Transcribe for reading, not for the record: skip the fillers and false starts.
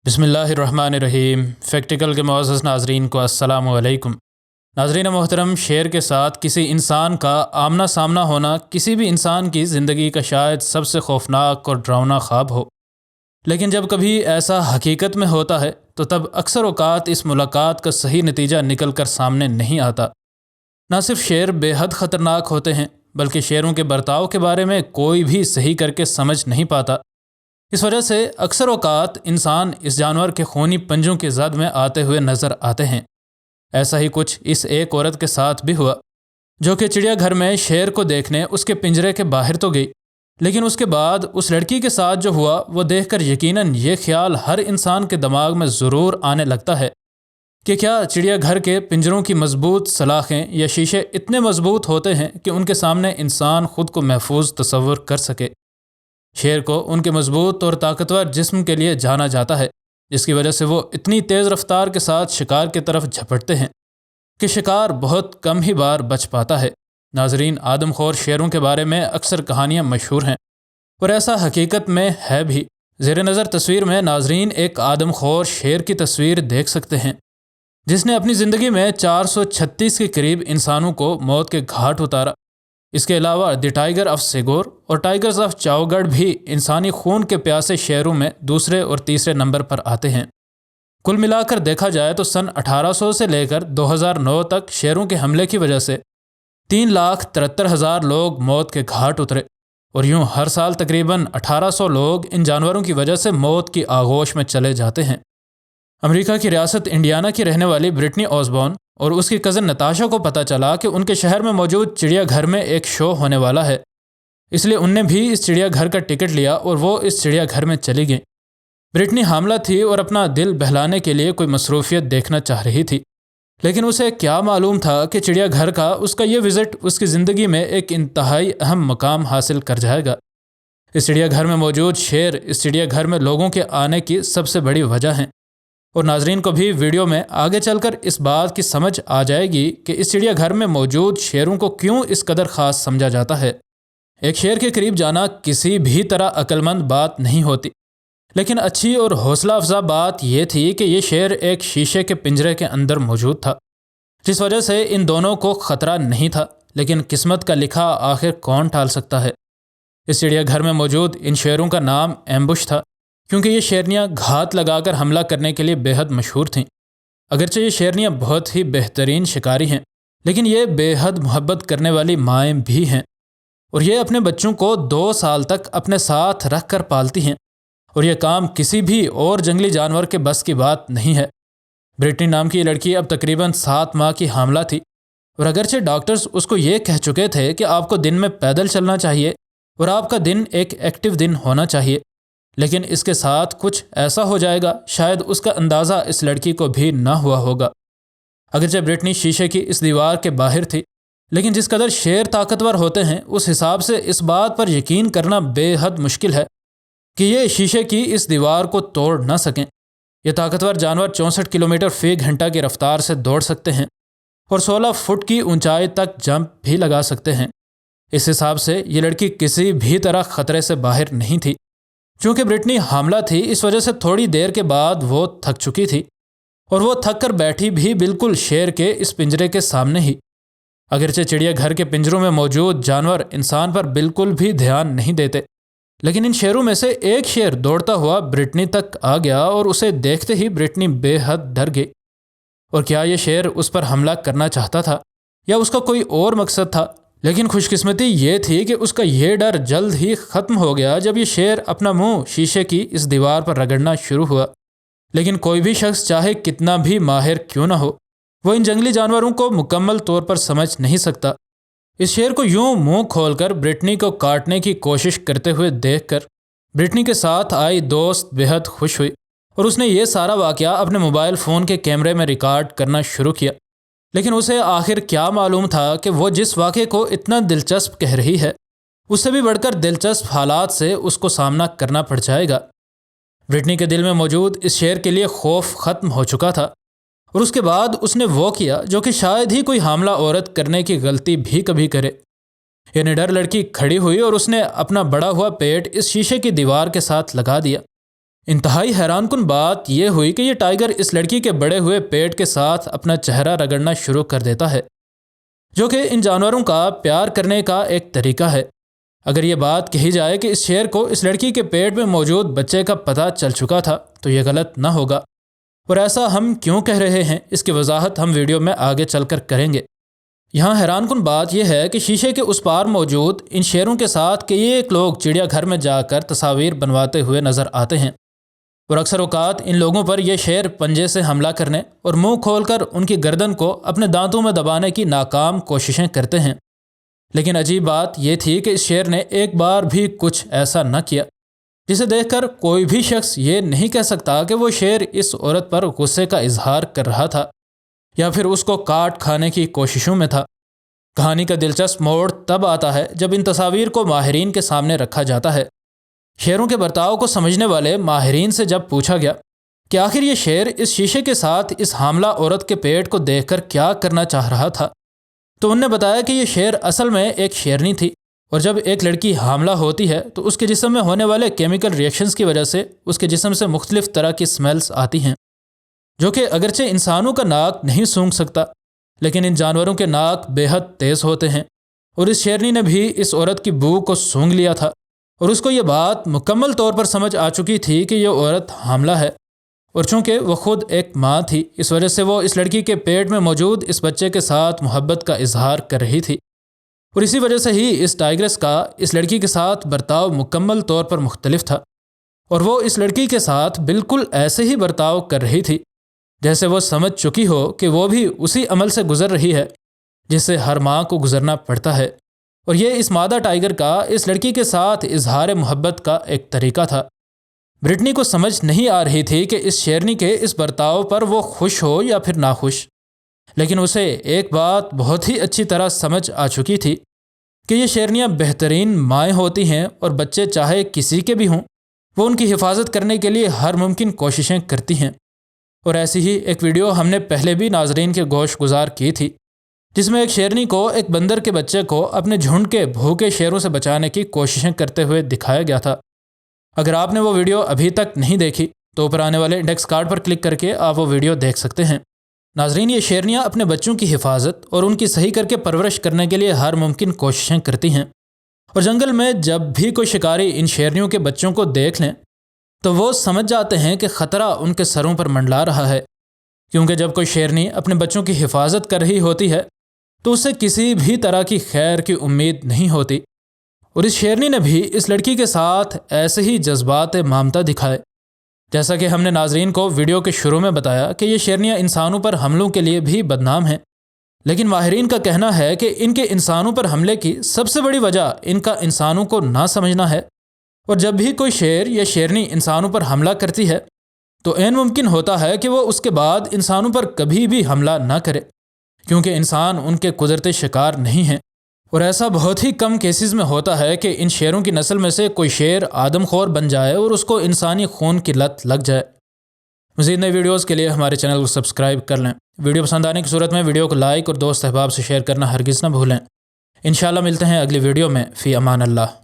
بسم اللہ الرحمن الرحیم۔ فیکٹیکل کے معزز ناظرین کو السلام علیکم۔ ناظرین محترم، شیر کے ساتھ کسی انسان کا آمنا سامنا ہونا کسی بھی انسان کی زندگی کا شاید سب سے خوفناک اور ڈراؤنا خواب ہو، لیکن جب کبھی ایسا حقیقت میں ہوتا ہے تو تب اکثر اوقات اس ملاقات کا صحیح نتیجہ نکل کر سامنے نہیں آتا۔ نہ صرف شیر بے حد خطرناک ہوتے ہیں بلکہ شیروں کے برتاؤ کے بارے میں کوئی بھی صحیح کر کے سمجھ نہیں پاتا۔ اس وجہ سے اکثر اوقات انسان اس جانور کے خونی پنجوں کی زد میں آتے ہوئے نظر آتے ہیں۔ ایسا ہی کچھ اس ایک عورت کے ساتھ بھی ہوا جو کہ چڑیا گھر میں شیر کو دیکھنے اس کے پنجرے کے باہر تو گئی، لیکن اس کے بعد اس لڑکی کے ساتھ جو ہوا وہ دیکھ کر یقیناً یہ خیال ہر انسان کے دماغ میں ضرور آنے لگتا ہے کہ کیا چڑیا گھر کے پنجروں کی مضبوط سلاخیں یا شیشے اتنے مضبوط ہوتے ہیں کہ ان کے سامنے انسان خود کو محفوظ تصور کر سکے۔ شیر کو ان کے مضبوط اور طاقتور جسم کے لیے جانا جاتا ہے، جس کی وجہ سے وہ اتنی تیز رفتار کے ساتھ شکار کی طرف جھپٹتے ہیں کہ شکار بہت کم ہی بار بچ پاتا ہے۔ ناظرین، آدم خور شیروں کے بارے میں اکثر کہانیاں مشہور ہیں اور ایسا حقیقت میں ہے بھی۔ زیر نظر تصویر میں ناظرین ایک آدم خور شیر کی تصویر دیکھ سکتے ہیں جس نے اپنی زندگی میں 436 کے قریب انسانوں کو موت کے گھاٹ اتارا۔ اس کے علاوہ دی ٹائیگر آف سیگور اور ٹائیگرز آف چاؤ گڑھ بھی انسانی خون کے پیاسے شیروں میں دوسرے اور تیسرے نمبر پر آتے ہیں۔ کل ملا کر دیکھا جائے تو سن 1800 سے لے کر 2009 تک شیروں کے حملے کی وجہ سے 3,73,000 لوگ موت کے گھاٹ اترے، اور یوں ہر سال تقریباً 1800 لوگ ان جانوروں کی وجہ سے موت کی آغوش میں چلے جاتے ہیں۔ امریکہ کی ریاست انڈیانا کی رہنے والی برٹنی اوزبورن اور اس کی کزن نتاشا کو پتہ چلا کہ ان کے شہر میں موجود چڑیا گھر میں ایک شو ہونے والا ہے، اس لیے ان نے بھی اس چڑیا گھر کا ٹکٹ لیا اور وہ اس چڑیا گھر میں چلی گئیں۔ برٹنی حاملہ تھی اور اپنا دل بہلانے کے لیے کوئی مصروفیت دیکھنا چاہ رہی تھی، لیکن اسے کیا معلوم تھا کہ چڑیا گھر کا اس کا یہ وزٹ اس کی زندگی میں ایک انتہائی اہم مقام حاصل کر جائے گا۔ اس چڑیا گھر میں موجود شیر اس چڑیا گھر میں لوگوں کے آنے کی سب سے بڑی وجہ ہیں، اور ناظرین کو بھی ویڈیو میں آگے چل کر اس بات کی سمجھ آ جائے گی کہ اس چڑیا گھر میں موجود شیروں کو کیوں اس قدر خاص سمجھا جاتا ہے۔ ایک شیر کے قریب جانا کسی بھی طرح عقل مند بات نہیں ہوتی، لیکن اچھی اور حوصلہ افزا بات یہ تھی کہ یہ شیر ایک شیشے کے پنجرے کے اندر موجود تھا، جس وجہ سے ان دونوں کو خطرہ نہیں تھا، لیکن قسمت کا لکھا آخر کون ٹال سکتا ہے۔ اس چڑیا گھر میں موجود ان شیروں کا نام ایمبوش تھا، کیونکہ یہ شیرنیاں گھات لگا کر حملہ کرنے کے لیے بے حد مشہور تھیں۔ اگرچہ یہ شیرنیاں بہت ہی بہترین شکاری ہیں، لیکن یہ بے حد محبت کرنے والی مائیں بھی ہیں، اور یہ اپنے بچوں کو 2 سال تک اپنے ساتھ رکھ کر پالتی ہیں، اور یہ کام کسی بھی اور جنگلی جانور کے بس کی بات نہیں ہے۔ برٹنی نام کی یہ لڑکی اب تقریباً 7 ماہ کی حاملہ تھی، اور اگرچہ ڈاکٹرز اس کو یہ کہہ چکے تھے کہ آپ کو دن میں پیدل چلنا چاہیے اور آپ کا دن ایک ایکٹیو دن ہونا چاہیے، لیکن اس کے ساتھ کچھ ایسا ہو جائے گا شاید اس کا اندازہ اس لڑکی کو بھی نہ ہوا ہوگا۔ اگرچہ برٹنی شیشے کی اس دیوار کے باہر تھی، لیکن جس قدر شیر طاقتور ہوتے ہیں اس حساب سے اس بات پر یقین کرنا بے حد مشکل ہے کہ یہ شیشے کی اس دیوار کو توڑ نہ سکیں۔ یہ طاقتور جانور 64 کلومیٹر فی گھنٹہ کی رفتار سے دوڑ سکتے ہیں اور 16 فٹ کی اونچائی تک جمپ بھی لگا سکتے ہیں۔ اس حساب سے یہ لڑکی کسی بھی طرح خطرے سے باہر نہیں تھی۔ چونکہ برٹنی حاملہ تھی، اس وجہ سے تھوڑی دیر کے بعد وہ تھک چکی تھی، اور وہ تھک کر بیٹھی بھی بالکل شیر کے اس پنجرے کے سامنے ہی۔ اگرچہ چڑیا گھر کے پنجروں میں موجود جانور انسان پر بالکل بھی دھیان نہیں دیتے، لیکن ان شیروں میں سے ایک شیر دوڑتا ہوا برٹنی تک آ گیا اور اسے دیکھتے ہی برٹنی بے حد ڈر گئی۔ اور کیا یہ شیر اس پر حملہ کرنا چاہتا تھا یا اس کا کوئی اور مقصد تھا؟ لیکن خوش قسمتی یہ تھی کہ اس کا یہ ڈر جلد ہی ختم ہو گیا جب یہ شیر اپنا منہ شیشے کی اس دیوار پر رگڑنا شروع ہوا۔ لیکن کوئی بھی شخص چاہے کتنا بھی ماہر کیوں نہ ہو، وہ ان جنگلی جانوروں کو مکمل طور پر سمجھ نہیں سکتا۔ اس شیر کو یوں منہ کھول کر برٹنی کو کاٹنے کی کوشش کرتے ہوئے دیکھ کر برٹنی کے ساتھ آئی دوست بے حد خوش ہوئی، اور اس نے یہ سارا واقعہ اپنے موبائل فون کے کیمرے میں ریکارڈ کرنا شروع کیا۔ لیکن اسے آخر کیا معلوم تھا کہ وہ جس واقعے کو اتنا دلچسپ کہہ رہی ہے اس سے بھی بڑھ کر دلچسپ حالات سے اس کو سامنا کرنا پڑ جائے گا۔ برٹنی کے دل میں موجود اس شیر کے لیے خوف ختم ہو چکا تھا، اور اس کے بعد اس نے وہ کیا جو کہ شاید ہی کوئی حاملہ عورت کرنے کی غلطی بھی کبھی کرے۔ یہ نڈر لڑکی کھڑی ہوئی اور اس نے اپنا بڑا ہوا پیٹ اس شیشے کی دیوار کے ساتھ لگا دیا، انتہائی حیران کن بات یہ ہوئی کہ یہ ٹائیگر اس لڑکی کے بڑے ہوئے پیٹ کے ساتھ اپنا چہرہ رگڑنا شروع کر دیتا ہے، جو کہ ان جانوروں کا پیار کرنے کا ایک طریقہ ہے۔ اگر یہ بات کہی جائے کہ اس شیر کو اس لڑکی کے پیٹ میں موجود بچے کا پتہ چل چکا تھا تو یہ غلط نہ ہوگا، اور ایسا ہم کیوں کہہ رہے ہیں اس کی وضاحت ہم ویڈیو میں آگے چل کر کریں گے۔ یہاں حیران کن بات یہ ہے کہ شیشے کے اس پار موجود ان شیروں کے ساتھ کئی ایک لوگ چڑیا گھر میں جا کر تصاویر بنواتے ہوئے نظر آتے ہیں، اور اکثر اوقات ان لوگوں پر یہ شیر پنجے سے حملہ کرنے اور منہ کھول کر ان کی گردن کو اپنے دانتوں میں دبانے کی ناکام کوششیں کرتے ہیں۔ لیکن عجیب بات یہ تھی کہ اس شیر نے ایک بار بھی کچھ ایسا نہ کیا، جسے دیکھ کر کوئی بھی شخص یہ نہیں کہہ سکتا کہ وہ شیر اس عورت پر غصے کا اظہار کر رہا تھا یا پھر اس کو کاٹ کھانے کی کوششوں میں تھا۔ کہانی کا دلچسپ موڑ تب آتا ہے جب ان تصاویر کو ماہرین کے سامنے رکھا جاتا ہے۔ شیروں کے برتاؤ کو سمجھنے والے ماہرین سے جب پوچھا گیا کہ آخر یہ شیر اس شیشے کے ساتھ اس حاملہ عورت کے پیٹ کو دیکھ کر کیا کرنا چاہ رہا تھا، تو انہوں نے بتایا کہ یہ شیر اصل میں ایک شیرنی تھی، اور جب ایک لڑکی حاملہ ہوتی ہے تو اس کے جسم میں ہونے والے کیمیکل ریئیکشنز کی وجہ سے اس کے جسم سے مختلف طرح کی سمیلز آتی ہیں، جو کہ اگرچہ انسانوں کا ناک نہیں سونگھ سکتا، لیکن ان جانوروں کے ناک بے حد تیز ہوتے ہیں، اور اس شیرنی نے بھی اس عورت کی بو کو سونگھ لیا تھا، اور اس کو یہ بات مکمل طور پر سمجھ آ چکی تھی کہ یہ عورت حاملہ ہے، اور چونکہ وہ خود ایک ماں تھی اس وجہ سے وہ اس لڑکی کے پیٹ میں موجود اس بچے کے ساتھ محبت کا اظہار کر رہی تھی، اور اسی وجہ سے ہی اس ٹائیگرس کا اس لڑکی کے ساتھ برتاؤ مکمل طور پر مختلف تھا، اور وہ اس لڑکی کے ساتھ بالکل ایسے ہی برتاؤ کر رہی تھی جیسے وہ سمجھ چکی ہو کہ وہ بھی اسی عمل سے گزر رہی ہے جس سے ہر ماں کو گزرنا پڑتا ہے، اور یہ اس مادہ ٹائیگر کا اس لڑکی کے ساتھ اظہار محبت کا ایک طریقہ تھا۔ برٹنی کو سمجھ نہیں آ رہی تھی کہ اس شیرنی کے اس برتاؤ پر وہ خوش ہو یا پھر ناخوش، لیکن اسے ایک بات بہت ہی اچھی طرح سمجھ آ چکی تھی کہ یہ شیرنیاں بہترین مائیں ہوتی ہیں، اور بچے چاہے کسی کے بھی ہوں وہ ان کی حفاظت کرنے کے لیے ہر ممکن کوششیں کرتی ہیں۔ اور ایسی ہی ایک ویڈیو ہم نے پہلے بھی ناظرین کے گوش گزار کی تھی، جس میں ایک شیرنی کو ایک بندر کے بچے کو اپنے جھنڈ کے بھوکے شیروں سے بچانے کی کوششیں کرتے ہوئے دکھایا گیا تھا۔ اگر آپ نے وہ ویڈیو ابھی تک نہیں دیکھی تو اوپر آنے والے انڈیکس کارڈ پر کلک کر کے آپ وہ ویڈیو دیکھ سکتے ہیں۔ ناظرین، یہ شیرنیاں اپنے بچوں کی حفاظت اور ان کی صحیح کر کے پرورش کرنے کے لیے ہر ممکن کوششیں کرتی ہیں، اور جنگل میں جب بھی کوئی شکاری ان شیرنیوں کے بچوں کو دیکھ لیں تو وہ سمجھ جاتے ہیں کہ خطرہ ان کے سروں پر منڈلا رہا ہے، کیونکہ جب کوئی شیرنی اپنے بچوں کی حفاظت کر رہی ہوتی ہے تو اسے کسی بھی طرح کی خیر کی امید نہیں ہوتی، اور اس شیرنی نے بھی اس لڑکی کے ساتھ ایسے ہی جذبات مامتا دکھائے۔ جیسا کہ ہم نے ناظرین کو ویڈیو کے شروع میں بتایا کہ یہ شیرنیاں انسانوں پر حملوں کے لیے بھی بدنام ہیں، لیکن ماہرین کا کہنا ہے کہ ان کے انسانوں پر حملے کی سب سے بڑی وجہ ان کا انسانوں کو نہ سمجھنا ہے، اور جب بھی کوئی شیر یا شیرنی انسانوں پر حملہ کرتی ہے تو عین ممکن ہوتا ہے کہ وہ اس کے بعد انسانوں پر کبھی بھی حملہ نہ کرے، کیونکہ انسان ان کے قدرتی شکار نہیں ہیں، اور ایسا بہت ہی کم کیسز میں ہوتا ہے کہ ان شیروں کی نسل میں سے کوئی شیر آدم خور بن جائے اور اس کو انسانی خون کی لت لگ جائے۔ مزید نئی ویڈیوز کے لیے ہمارے چینل کو سبسکرائب کر لیں۔ ویڈیو پسند آنے کی صورت میں ویڈیو کو لائک اور دوست احباب سے شیئر کرنا ہرگز نہ بھولیں۔ انشاءاللہ ملتے ہیں اگلی ویڈیو میں۔ فی امان اللہ۔